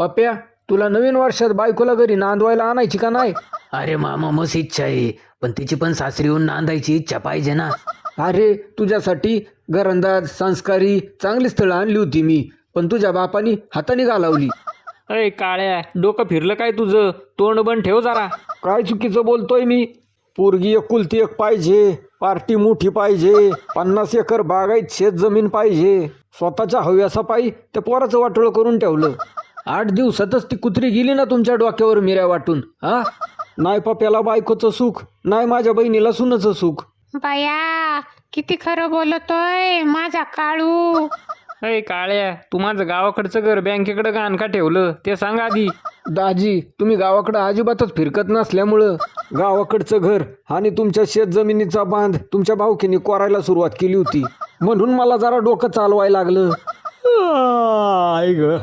पप्प्या, तुला नवीन वर्षात बायकोला घरी नांदवायला आणायची का नाही? अरे मामा मस्त इच्छा आहे, पण तिची पण सासरी येऊन नांदायची इच्छा पाहिजे ना. अरे तुझ्यासाठी घरंदाज संस्कारी चांगली स्थळं आणली होती मी, पण तुझ्या बापानी हाताने घालावली. अय काळ्या, डोकं फिरलं काय तुझं? तोंड बंद ठेव जरा. काय चुकीचं बोलतोय मी? पोरगी एकुलती एक पाहिजे, पार्टी मोठी पाहिजे, 50 एकर बागायत शेत जमीन पाहिजे. स्वतःच्या हव्यासापायी त्या पोराचं वाटोळं करून ठेवलं. 8 दिवसातच ती कुत्री गेली ना तुमच्या डोक्यावर मिऱ्या वाटून. हा, नाही पप्याला बायकोचं सुख, नाही माझ्या बहिणीला सुनाचं सुख. बाया, किती खरं बोलतोय माझा काळू. अय काळ्या, तू माझं गावाकडचं घर बँकेकडे गाण का ठेवलं ते सांग आधी. दाजी, तुम्ही गावाकडं अजिबातच फिरकत नसल्यामुळं गावाकडचं घर आणि तुमच्या शेत जमिनीचा बांध तुमच्या भाऊकीने कोरायला सुरुवात केली होती, म्हणून मला जरा डोकं चालवायला लागलं. आई ग.